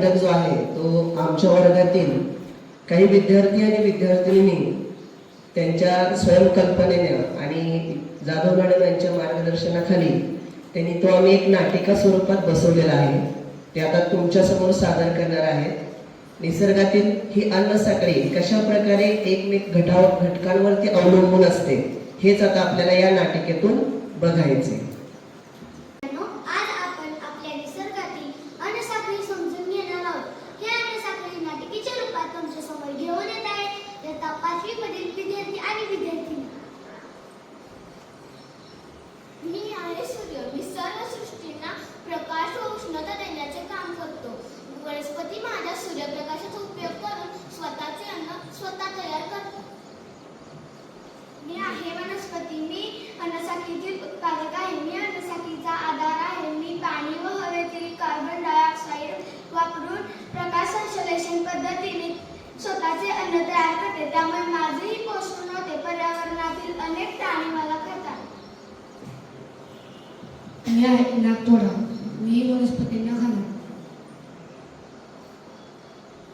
नाटक जो आहे तो आमच्या वर्गातील काही विद्यार्थी आणि विद्यार्थिनींनी त्यांच्या स्वयंकल्पनेने आणि जाधव मॅडम यांच्या मार्गदर्शनाखाली त्यांनी तो आम्ही एक नाटिका स्वरूपात बसवलेला आहे. ते आता तुमच्या समोर सादर करणार आहेत. निसर्गातील ही अन्न साखळी कशा प्रकारे एकमेक घटकांवरती अवलंबून असते हेच आता आपल्याला या नाटिकेतून बघायचे. आज आपण आपल्या निसर्गातील अन्न साखळी समजून घेणार आहोत. हे अन्न साखळी नाटिकेच्या रूपात तुमच्या समोर घेऊन येत आहे. इयत्ता 5वी मधील विद्यार्थी आणि विद्यार्थिनी. मी आहे सूर्य. मी सर्व सृष्टींना प्रकाश व उष्णता देण्याचे काम करतो. वनस्पती माझ्या सूर्यप्रकाशाचा उपयोग करून स्वतःचे अन्न स्वतः तयार करतात. मी आहे वनस्पती. मी अन्नसाखळीतील उत्पादक आहे. मी अन्नसाखळीचा आधार आहे. मी पाणी व हवेतील कार्बन डायऑक्साईड वापरून प्रकाश संश्लेषण पद्धतीने स्वतःचे अन्न तयार करते. त्यामुळे माझेही पोषण होते. पर्यावरणातील अनेक प्राणी मला खातात. मी आहे नागतोडा. मी वनस्पतींना खाणार.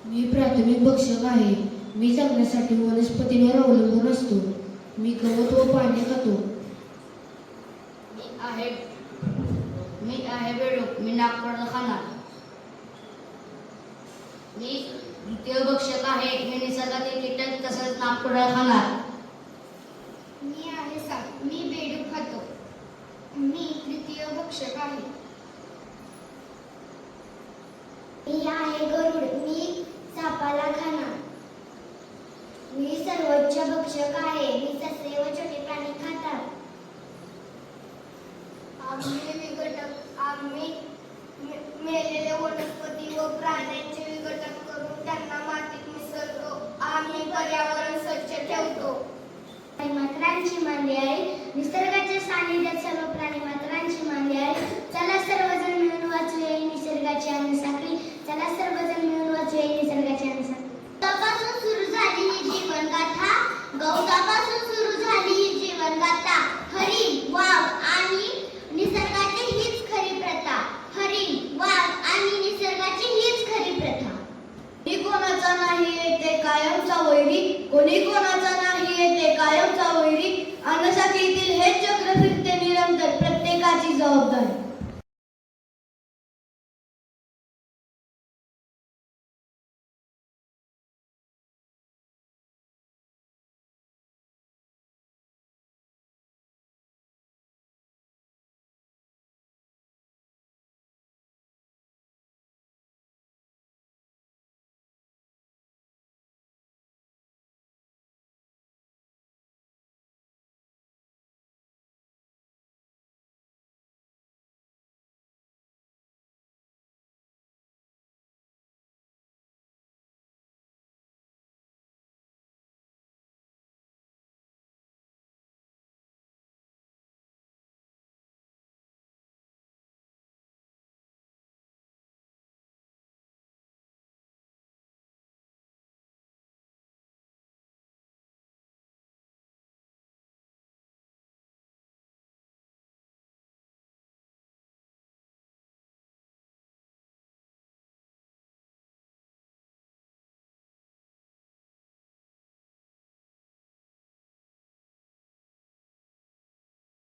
मी प्राथमिक भक्षक आहे. मी जगण्यासाठी वनस्पतींवर अवलंबून असतो. मी गवत व पाणी खातो. मी आहे बेडूक. मी नागतोडा खाणार. मी द्वितीय भक्षक आहे. मी निसर्गातील कीटक तसंच नागतोडा खाणार. मी आहे साप. मी बेडूक खातो. मी तृतीय भक्षक आहे. मी आहे गरुड. मी सापाला खाणार. मी सर्वोच्च भक्षक आहे. मी ससे व छोटे प्राणी खातात. आम्ही मेलेले वनस्पती व प्राण्यांचे विघटन करून त्यांना मातीत मिसळतो. आम्ही पर्यावरण स्वच्छ ठेवतो. मात्रांची मांडी आहे. निसर्गाच्या सानिध्यात सर्व प्राणी